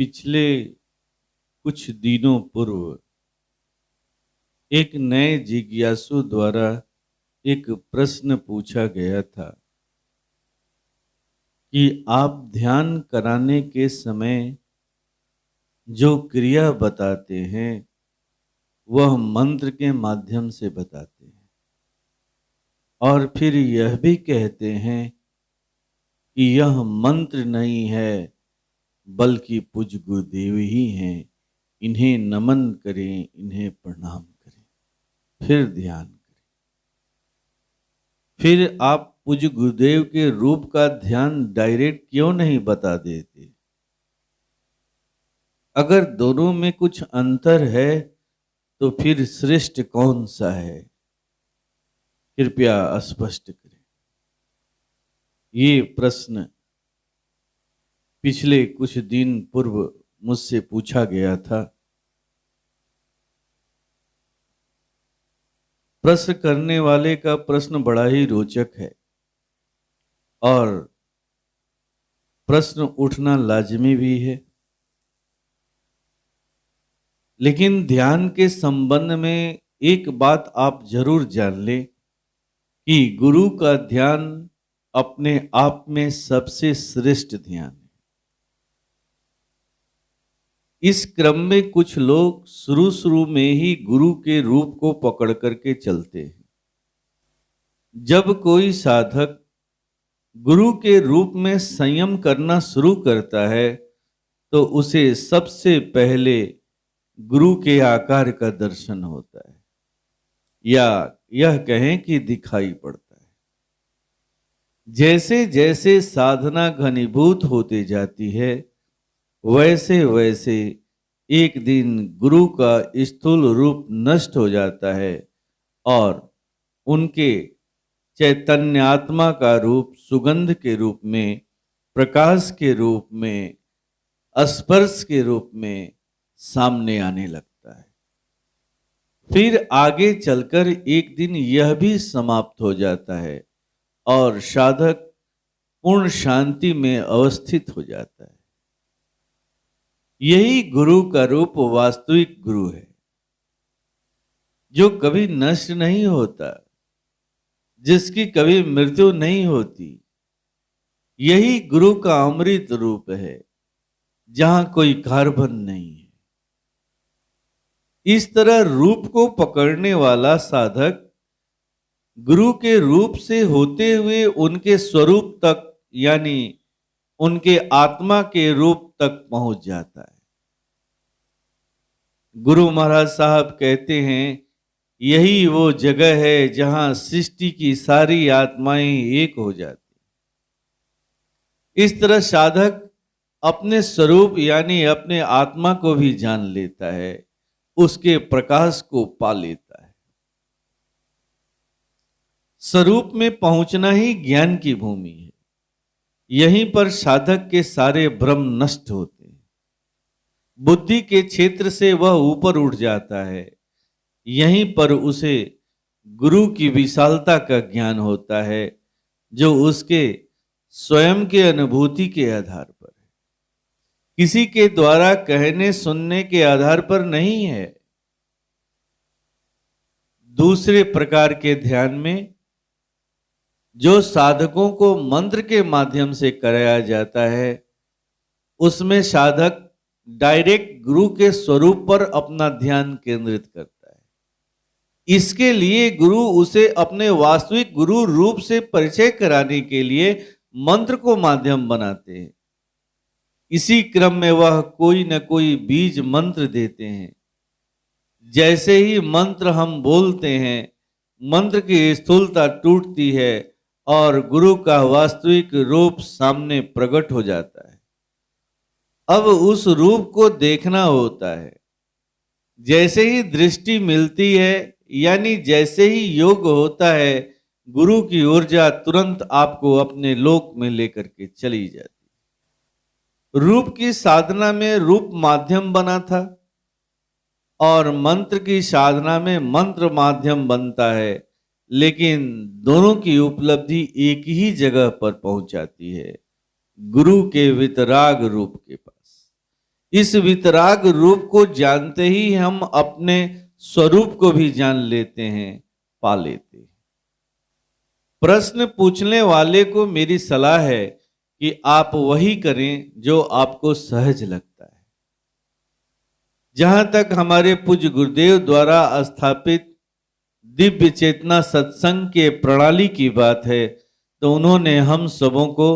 पिछले कुछ दिनों पूर्व एक नए जिज्ञासु द्वारा एक प्रश्न पूछा गया था कि आप ध्यान कराने के समय जो क्रिया बताते हैं वह मंत्र के माध्यम से बताते हैं और फिर यह भी कहते हैं कि यह मंत्र नहीं है बल्कि पूज्य गुरुदेव ही हैं। इन्हें नमन करें, इन्हें प्रणाम करें, फिर ध्यान करें। फिर आप पूज्य गुरुदेव के रूप का ध्यान डायरेक्ट क्यों नहीं बता देते? अगर दोनों में कुछ अंतर है तो फिर श्रेष्ठ कौन सा है? कृपया स्पष्ट करें। ये प्रश्न पिछले कुछ दिन पूर्व मुझसे पूछा गया था। प्रश्न करने वाले का प्रश्न बड़ा ही रोचक है और प्रश्न उठना लाजमी भी है, लेकिन ध्यान के संबंध में एक बात आप जरूर जान लें कि गुरु का ध्यान अपने आप में सबसे श्रेष्ठ ध्यान है। इस क्रम में कुछ लोग शुरू में ही गुरु के रूप को पकड़ करके चलते हैं। जब कोई साधक गुरु के रूप में संयम करना शुरू करता है तो उसे सबसे पहले गुरु के आकार का दर्शन होता है, या यह कहें कि दिखाई पड़ता है। जैसे जैसे साधना घनीभूत होती जाती है वैसे वैसे एक दिन गुरु का स्थूल रूप नष्ट हो जाता है और उनके चैतन्यात्मा का रूप सुगंध के रूप में, प्रकाश के रूप में, स्पर्श के रूप में सामने आने लगता है। फिर आगे चलकर एक दिन यह भी समाप्त हो जाता है और साधक पूर्ण शांति में अवस्थित हो जाता है। यही गुरु का रूप वास्तविक गुरु है, जो कभी नष्ट नहीं होता, जिसकी कभी मृत्यु नहीं होती। यही गुरु का अमृत रूप है, जहां कोई कार्बन नहीं है। इस तरह रूप को पकड़ने वाला साधक गुरु के रूप से होते हुए उनके स्वरूप तक, यानी उनके आत्मा के रूप तक पहुंच जाता है। गुरु महाराज साहब कहते हैं, यही वो जगह है जहां सृष्टि की सारी आत्माएं एक हो जाती। इस तरह साधक अपने स्वरूप यानी अपने आत्मा को भी जान लेता है, उसके प्रकाश को पा लेता है। स्वरूप में पहुंचना ही ज्ञान की भूमि है। यहीं पर साधक के सारे भ्रम नष्ट होते हैं। बुद्धि के क्षेत्र से वह ऊपर उठ जाता है। यहीं पर उसे गुरु की विशालता का ज्ञान होता है, जो उसके स्वयं के अनुभूति के आधार पर है, किसी के द्वारा कहने सुनने के आधार पर नहीं है। दूसरे प्रकार के ध्यान में जो साधकों को मंत्र के माध्यम से कराया जाता है, उसमें साधक डायरेक्ट गुरु के स्वरूप पर अपना ध्यान केंद्रित करता है। इसके लिए गुरु उसे अपने वास्तविक गुरु रूप से परिचय कराने के लिए मंत्र को माध्यम बनाते हैं। इसी क्रम में वह कोई न कोई बीज मंत्र देते हैं। जैसे ही मंत्र हम बोलते हैं, मंत्र की स्थूलता टूटती है और गुरु का वास्तविक रूप सामने प्रकट हो जाता है। अब उस रूप को देखना होता है। जैसे ही दृष्टि मिलती है, यानी जैसे ही योग होता है, गुरु की ऊर्जा तुरंत आपको अपने लोक में लेकर के चली जाती। रूप की साधना में रूप माध्यम बना था और मंत्र की साधना में मंत्र माध्यम बनता है, लेकिन दोनों की उपलब्धि एक ही जगह पर पहुंच जाती है, गुरु के वितराग रूप के पास। इस वितराग रूप को जानते ही हम अपने स्वरूप को भी जान लेते हैं, पा लेते हैं। प्रश्न पूछने वाले को मेरी सलाह है कि आप वही करें जो आपको सहज लगता है। जहां तक हमारे पूज्य गुरुदेव द्वारा स्थापित दिव्य चेतना सत्संग के प्रणाली की बात है, तो उन्होंने हम सबों को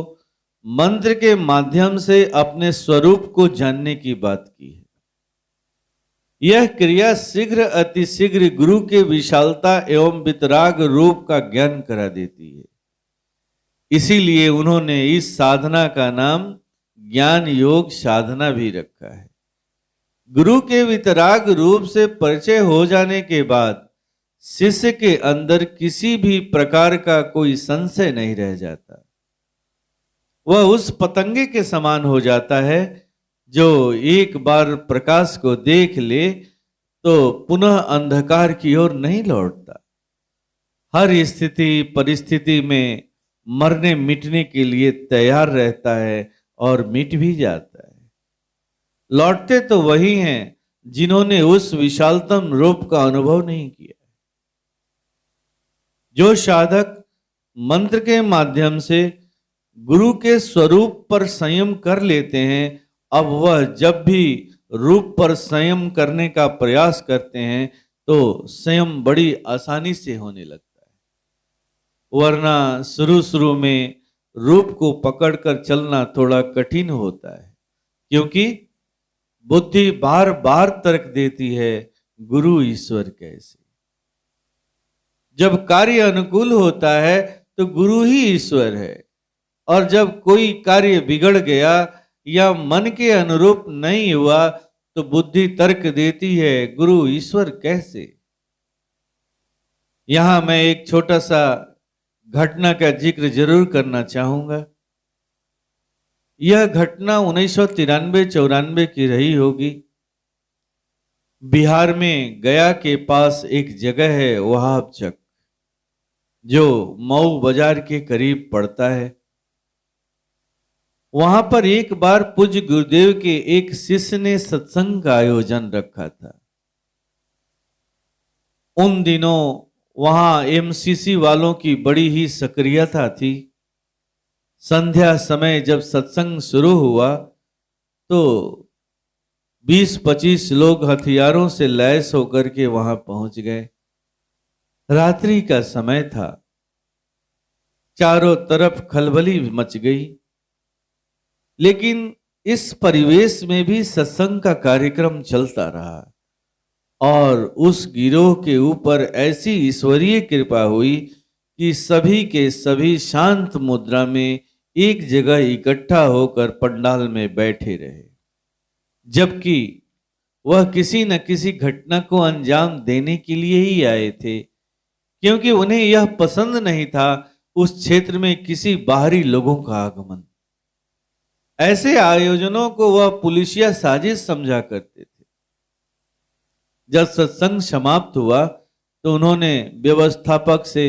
मंत्र के माध्यम से अपने स्वरूप को जानने की बात की है। यह क्रिया शीघ्र अतिशीघ्र गुरु के विशालता एवं वितराग रूप का ज्ञान करा देती है। इसीलिए उन्होंने इस साधना का नाम ज्ञान योग साधना भी रखा है। गुरु के वितराग रूप से परिचय हो जाने के बाद शिष्य के अंदर किसी भी प्रकार का कोई संशय नहीं रह जाता। वह उस पतंगे के समान हो जाता है जो एक बार प्रकाश को देख ले तो पुनः अंधकार की ओर नहीं लौटता। हर स्थिति परिस्थिति में मरने मिटने के लिए तैयार रहता है और मिट भी जाता है। लौटते तो वही हैं जिन्होंने उस विशालतम रूप का अनुभव नहीं किया। जो साधक मंत्र के माध्यम से गुरु के स्वरूप पर संयम कर लेते हैं, अब वह जब भी रूप पर संयम करने का प्रयास करते हैं तो संयम बड़ी आसानी से होने लगता है। वरना शुरू शुरू में रूप को पकड़कर चलना थोड़ा कठिन होता है, क्योंकि बुद्धि बार बार तर्क देती है, गुरु ईश्वर कैसे। जब कार्य अनुकूल होता है तो गुरु ही ईश्वर है, और जब कोई कार्य बिगड़ गया या मन के अनुरूप नहीं हुआ तो बुद्धि तर्क देती है, गुरु ईश्वर कैसे। यहां मैं एक छोटा सा घटना का जिक्र जरूर करना चाहूंगा। यह घटना 1993-94 की रही होगी। बिहार में गया के पास एक जगह है वहाबचक, जो मऊ बाजार के करीब पड़ता है। वहां पर एक बार पूज्य गुरुदेव के एक शिष्य ने सत्संग का आयोजन रखा था। उन दिनों वहां एमसीसी वालों की बड़ी ही सक्रियता थी। संध्या समय जब सत्संग शुरू हुआ तो 20-25 लोग हथियारों से लैस होकर के वहां पहुंच गए। रात्रि का समय था, चारों तरफ खलबली मच गई। लेकिन इस परिवेश में भी सत्संग का कार्यक्रम चलता रहा और उस गिरोह के ऊपर ऐसी ईश्वरीय कृपा हुई कि सभी के सभी शांत मुद्रा में एक जगह इकट्ठा होकर पंडाल में बैठे रहे, जबकि वह किसी न किसी घटना को अंजाम देने के लिए ही आए थे, क्योंकि उन्हें यह पसंद नहीं था उस क्षेत्र में किसी बाहरी लोगों का आगमन। ऐसे आयोजनों को वह पुलिसिया साजिश समझा करते थे। जब सत्संग समाप्त हुआ तो उन्होंने व्यवस्थापक से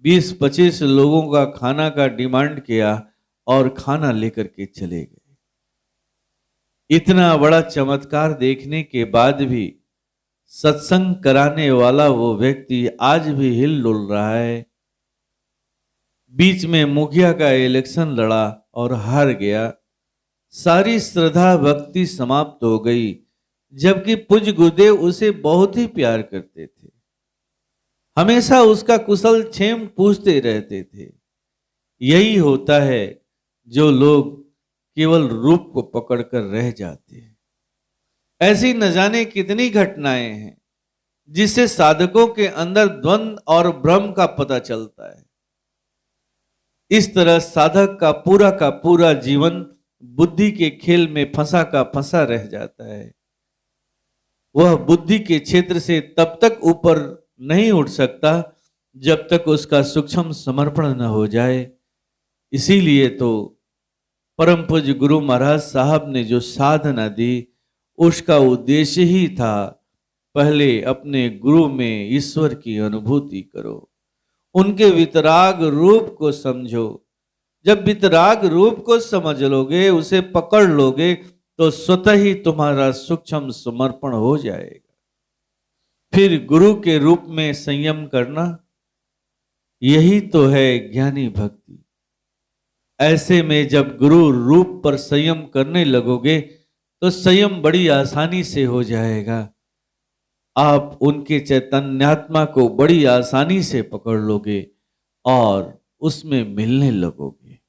20-25 लोगों का खाना का डिमांड किया और खाना लेकर के चले गए। इतना बड़ा चमत्कार देखने के बाद भी सत्संग कराने वाला वो व्यक्ति आज भी हिल डुल रहा है। बीच में मुखिया का इलेक्शन लड़ा और हार गया। सारी श्रद्धा भक्ति समाप्त हो गई, जबकि पूज्य गुरुदेव उसे बहुत ही प्यार करते थे। हमेशा उसका कुशल क्षेम पूछते रहते थे। यही होता है जो लोग केवल रूप को पकड़कर रह जाते हैं। ऐसी न जाने कितनी घटनाएं हैं जिससे साधकों के अंदर द्वंद और भ्रम का पता चलता है। इस तरह साधक का पूरा जीवन बुद्धि के खेल में फंसा का फंसा रह जाता है। वह बुद्धि के क्षेत्र से तब तक ऊपर नहीं उठ सकता जब तक उसका सूक्ष्म समर्पण न हो जाए। इसीलिए तो परम पूज्य गुरु महाराज साहब ने जो साधना दी, उसका उद्देश्य ही था, पहले अपने गुरु में ईश्वर की अनुभूति करो, उनके वितराग रूप को समझो। जब वितराग रूप को समझ लोगे, उसे पकड़ लोगे, तो स्वतः ही तुम्हारा सूक्ष्म समर्पण हो जाएगा। फिर गुरु के रूप में संयम करना, यही तो है ज्ञानी भक्ति। ऐसे में जब गुरु रूप पर संयम करने लगोगे तो संयम बड़ी आसानी से हो जाएगा। आप उनके चैतन्यात्मा को बड़ी आसानी से पकड़ लोगे और उसमें मिलने लगोगे।